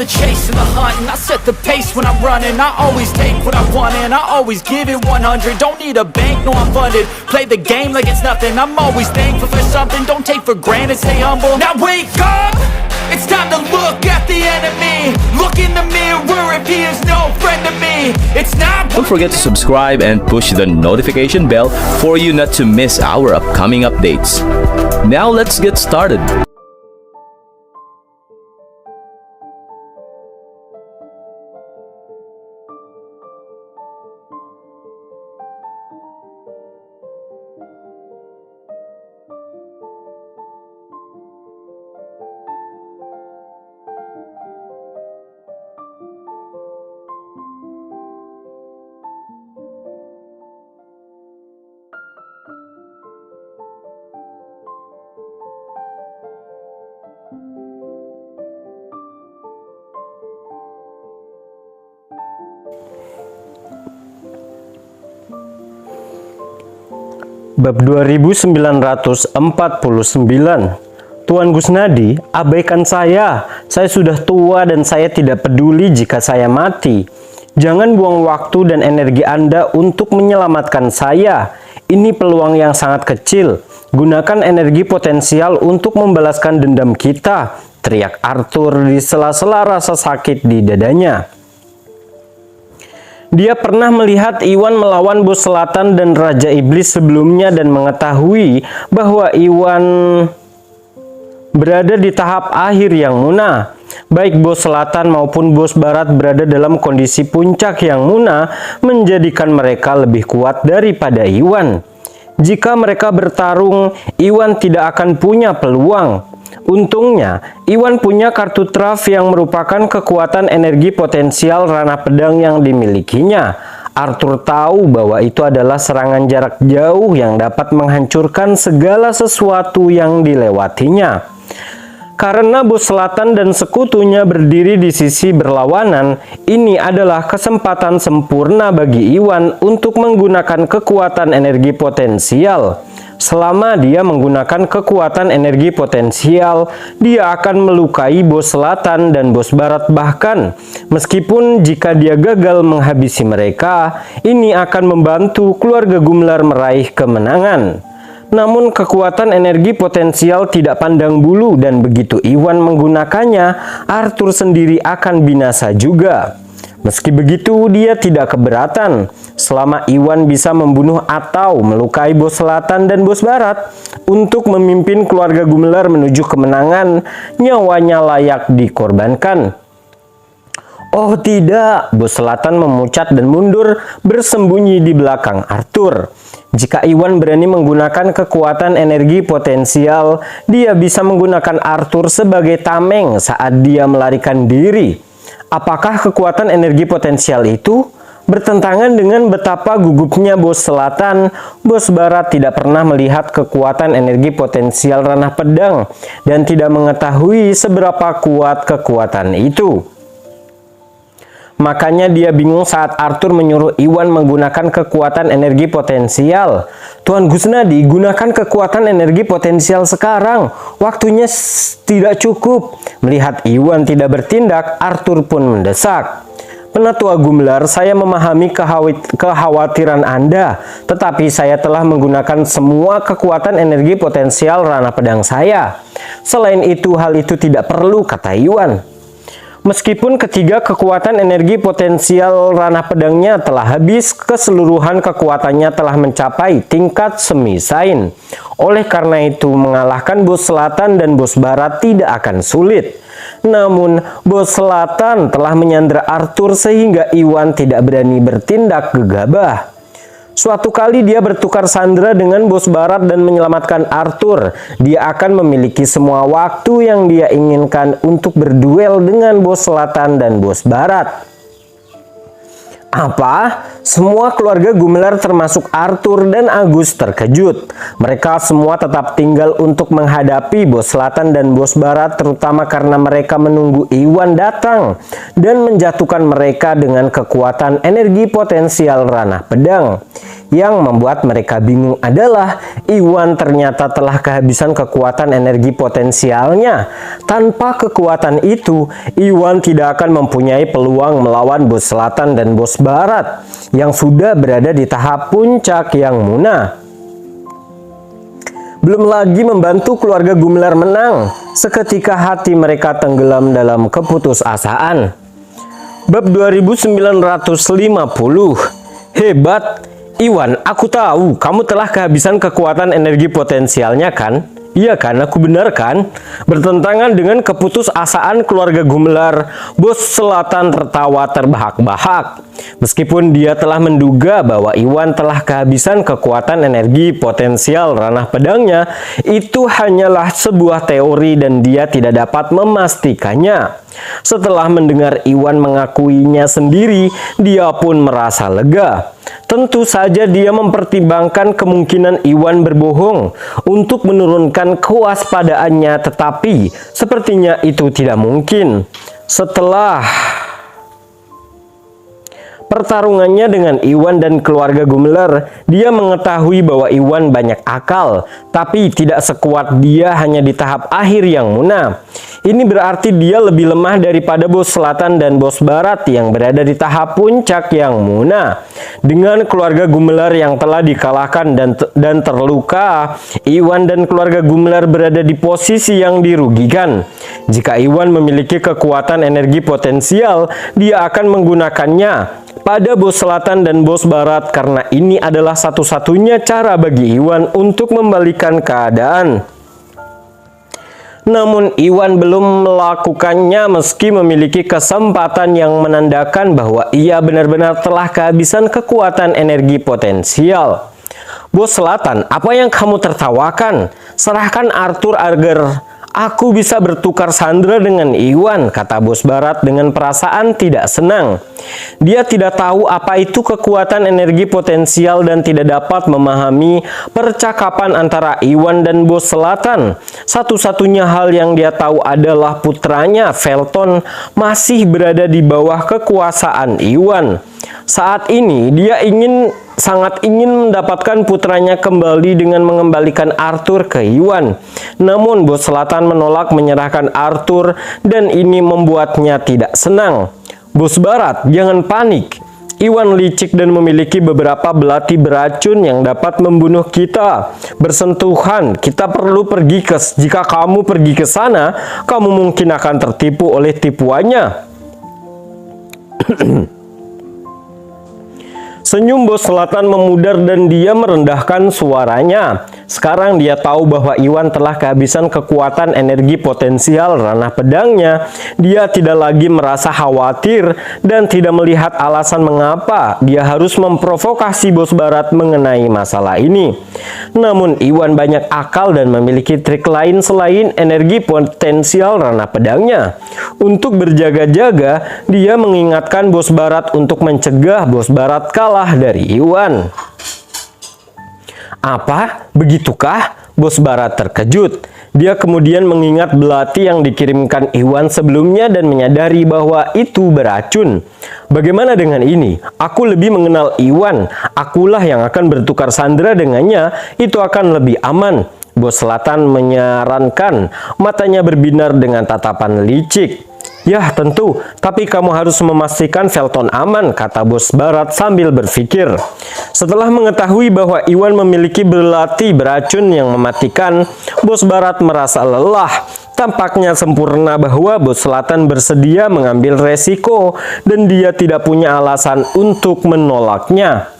the chase and the hunt, and I set the pace when I'm running. I always take what I want and I always give it 100. Don't need a bank, no I'm funded. Play the game like it's nothing. I'm always thankful for something. Don't take for granted, stay humble. Now wake up, it's time to look at the enemy. Look in the mirror if he is no friend to me. It's not. Don't forget to subscribe and push the notification bell for you not to miss our upcoming updates. Now let's get started. Bab 2949. Tuan Gusnadi, abaikan saya. Saya sudah tua dan saya tidak peduli jika saya mati. Jangan buang waktu dan energi Anda untuk menyelamatkan saya. Ini peluang yang sangat kecil. Gunakan energi potensial untuk membalaskan dendam kita, teriak Arthur di sela-sela rasa sakit di dadanya. Dia pernah melihat Iwan melawan bos selatan dan Raja Iblis sebelumnya dan mengetahui bahwa Iwan berada di tahap akhir yang munah. Baik bos selatan maupun bos barat berada dalam kondisi puncak yang munah, menjadikan mereka lebih kuat daripada Iwan. Jika mereka bertarung, Iwan tidak akan punya peluang. Untungnya, Iwan punya kartu traf yang merupakan kekuatan energi potensial ranah pedang yang dimilikinya. Arthur tahu bahwa itu adalah serangan jarak jauh yang dapat menghancurkan segala sesuatu yang dilewatinya. Karena bos selatan dan sekutunya berdiri di sisi berlawanan, ini adalah kesempatan sempurna bagi Iwan untuk menggunakan kekuatan energi potensial. Selama dia menggunakan kekuatan energi potensial, dia akan melukai bos selatan dan bos barat bahkan. Meskipun jika dia gagal menghabisi mereka, ini akan membantu keluarga Gumlar meraih kemenangan. Namun kekuatan energi potensial tidak pandang bulu dan begitu Iwan menggunakannya, Arthur sendiri akan binasa juga. Meski begitu, dia tidak keberatan. Selama Iwan bisa membunuh atau melukai bos selatan dan bos barat untuk memimpin keluarga Gumlar menuju kemenangan, nyawanya layak dikorbankan. Oh tidak, bos selatan memucat dan mundur bersembunyi di belakang Arthur. Jika Iwan berani menggunakan kekuatan energi potensial, dia bisa menggunakan Arthur sebagai tameng saat dia melarikan diri. Apakah kekuatan energi potensial itu bertentangan dengan betapa gugupnya bos selatan? Bos barat tidak pernah melihat kekuatan energi potensial ranah pedang dan tidak mengetahui seberapa kuat kekuatan itu. Makanya dia bingung saat Arthur menyuruh Iwan menggunakan kekuatan energi potensial. Tuan Gusnadi, gunakan kekuatan energi potensial sekarang. Waktunya tidak cukup. Melihat Iwan tidak bertindak, Arthur pun mendesak. Penatua Gumlar, saya memahami kekhawatiran Anda, tetapi saya telah menggunakan semua kekuatan energi potensial ranah pedang saya. Selain itu, hal itu tidak perlu, kata Iwan. Meskipun ketiga kekuatan energi potensial ranah pedangnya telah habis, keseluruhan kekuatannya telah mencapai tingkat semi-sain. Oleh karena itu, mengalahkan bos selatan dan bos barat tidak akan sulit. Namun, bos selatan telah menyandera Arthur sehingga Iwan tidak berani bertindak gegabah. Suatu kali dia bertukar sandera dengan bos barat dan menyelamatkan Arthur. Dia akan memiliki semua waktu yang dia inginkan untuk berduel dengan bos selatan dan bos barat. Apa? Semua keluarga Gumlar termasuk Arthur dan Agus terkejut. Mereka semua tetap tinggal untuk menghadapi bos selatan dan bos barat, terutama karena mereka menunggu Iwan datang dan menjatuhkan mereka dengan kekuatan energi potensial ranah pedang. Yang membuat mereka bingung adalah Iwan ternyata telah kehabisan kekuatan energi potensialnya. Tanpa kekuatan itu, Iwan tidak akan mempunyai peluang melawan bos selatan dan bos barat yang sudah berada di tahap puncak Yang Muna. Belum lagi membantu keluarga Gumelar menang. Seketika hati mereka tenggelam dalam keputusasaan. Bab 2950. Hebat! Iwan, aku tahu kamu telah kehabisan kekuatan energi potensialnya kan? Iya kan, aku benar kan? Bertentangan dengan keputusasaan keluarga Gumelar, bos selatan tertawa terbahak-bahak. Meskipun dia telah menduga bahwa Iwan telah kehabisan kekuatan energi potensial ranah pedangnya, itu hanyalah sebuah teori dan dia tidak dapat memastikannya. Setelah mendengar Iwan mengakuinya sendiri, dia pun merasa lega. Tentu saja dia mempertimbangkan kemungkinan Iwan berbohong untuk menurunkan kewaspadaannya, tetapi sepertinya itu tidak mungkin. Setelah pertarungannya dengan Iwan dan keluarga Gumelar, dia mengetahui bahwa Iwan banyak akal, tapi tidak sekuat dia hanya di tahap akhir Yang Muna. Ini berarti dia lebih lemah daripada bos selatan dan bos barat yang berada di tahap puncak Yang Muna. Dengan keluarga Gumelar yang telah dikalahkan dan terluka, Iwan dan keluarga Gumelar berada di posisi yang dirugikan. Jika Iwan memiliki kekuatan energi potensial, dia akan menggunakannya pada bos selatan dan bos barat karena ini adalah satu-satunya cara bagi Iwan untuk membalikan keadaan. Namun Iwan belum melakukannya meski memiliki kesempatan yang menandakan bahwa ia benar-benar telah kehabisan kekuatan energi potensial. Bos selatan, apa yang kamu tertawakan? Serahkan Arthur agar aku bisa bertukar sandera dengan Iwan, kata bos barat dengan perasaan tidak senang. Dia tidak tahu apa itu kekuatan energi potensial dan tidak dapat memahami percakapan antara Iwan dan bos selatan. Satu-satunya hal yang dia tahu adalah putranya, Felton, masih berada di bawah kekuasaan Iwan. Saat ini dia sangat ingin mendapatkan putranya kembali dengan mengembalikan Arthur ke Iwan. Namun bos selatan menolak menyerahkan Arthur dan ini membuatnya tidak senang. Bos barat, jangan panik. Iwan licik dan memiliki beberapa belati beracun yang dapat membunuh kita. Bersentuhan, kita perlu pergi jika kamu pergi ke sana, kamu mungkin akan tertipu oleh tipuannya. Senyum bos selatan memudar dan dia merendahkan suaranya. Sekarang dia tahu bahwa Iwan telah kehabisan kekuatan energi potensial ranah pedangnya. Dia tidak lagi merasa khawatir dan tidak melihat alasan mengapa dia harus memprovokasi bos barat mengenai masalah ini. Namun Iwan banyak akal dan memiliki trik lain selain energi potensial ranah pedangnya. Untuk berjaga-jaga, dia mengingatkan bos barat untuk mencegah bos barat kalah dari Iwan. Apa? Begitukah? Bos barat terkejut. Dia kemudian mengingat belati yang dikirimkan Iwan sebelumnya dan menyadari bahwa itu beracun. Bagaimana dengan ini? Aku lebih mengenal Iwan. Akulah yang akan bertukar sandera dengannya. Itu akan lebih aman. Bos selatan menyarankan. Matanya berbinar dengan tatapan licik. Ya tentu, tapi kamu harus memastikan Felton aman, kata bos barat sambil berpikir. Setelah mengetahui bahwa Iwan memiliki belati beracun yang mematikan, bos barat merasa lelah. Tampaknya sempurna bahwa bos selatan bersedia mengambil resiko dan dia tidak punya alasan untuk menolaknya.